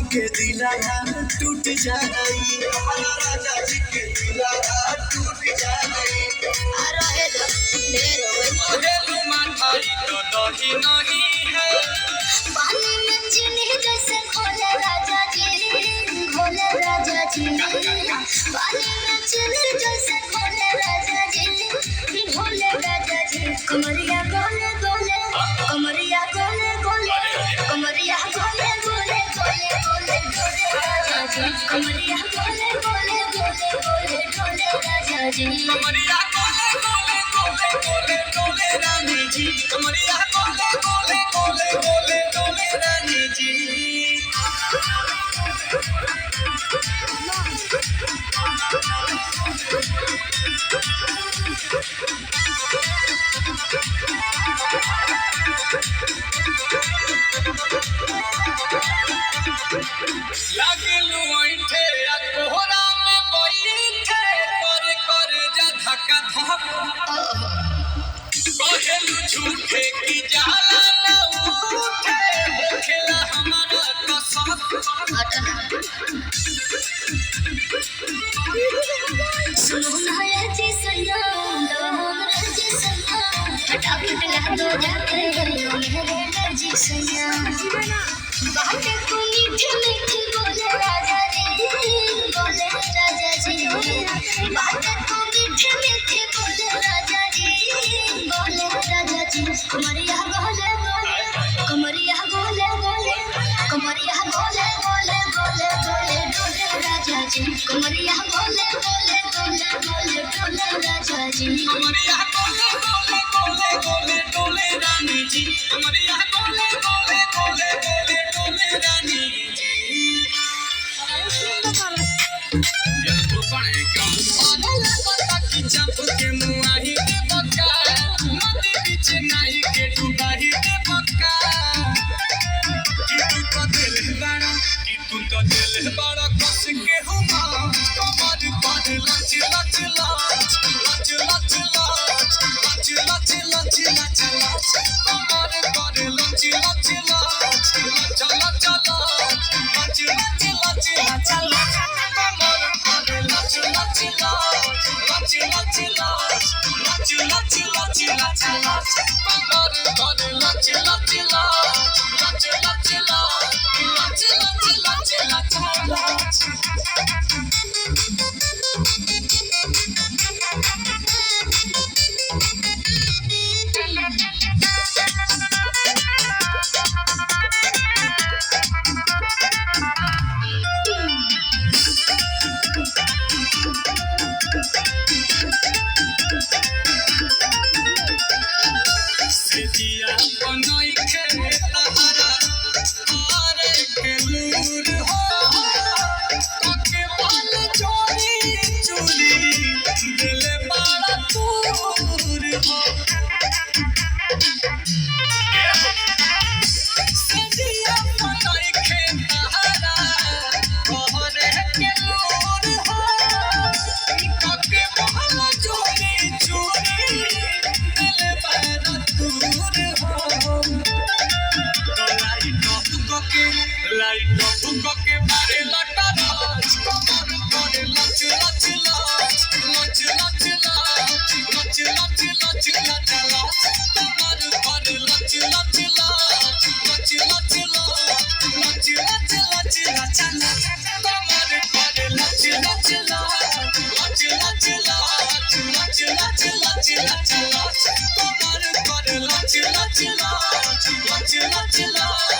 के दिला टूट जाई हमारा राजा जी के दिला टूट जाई अरे ढेर अरे रुमान भाई तो दही नहीं है पानी में चीनी जैसे घोले राजा जी पानी में चीनी जैसे घोले राजा जी कमरिया गोले गोले कमरिया गोले गोले कमरिया गोले गोले गोले गोले गोले राजा जी कमरिया गोले गोले गोले गोले गोले राजा जी कमरिया गोले गोले गोले गोले गोले रानी जी कमरिया गोले गोले गोले गोले गोले रानी जी लागलू ऐठे आ कोहरा में बैठे कर कर जा धक्का धक कहेलू झूठे की जाला ना उठे होखेला हमारा कसम सुनो ना ये जी सैया हमरा जी सैया फटाफट ला दो जाके मेरे जी सैया बातें को मीठे मीठे बोले राजा जी बातें को मीठे मीठे बोले राजा जी कमरिया गोले गोले कमरिया गोले गोले कमरिया गोले गोले गोले गोले डोले राजा जी कमरिया गोले गोले गोले गोले डोले राजा जी कमरिया गोले गोले गोले गोले डोले रानी जी कमरिया गोले गोले गोले गोले डोले रानी जी जल पानी कम आला पता की चप के मुआही के बक्का नदी बीच नहीं के डुबाही के बक्का कि तू तो दिल बड़ा कस के हुमा कमर पर लच लच लच लच लच लच लच लच लच लच लच कमर पर लच लच लच लच लच लच लच लच लच लच लच कमर पर लच लच लच लच लच लच लच लच लच लच लच कमर पर लच लच लच लच लच लच लच सिजिया बनई के तहरा आरे के लूर हो तके बाल चोरी चूड़ी दिल बड़ा दूर हो सिजिया बनई के तहरा आरे के लूर हो तके बाल चोरी चूड़ी दिल बड़ा दूर हो लाइट ऑफ के मारे लटा नाच कमर करे लच लच लच लच लच लच लच लच लच लच लच कमर करे लच लच लच लच लच लच लच लच लच लच लच कमर करे लच लच लच लच लच लच लच लच लच लच कमर करे लच लच लच लच लच लच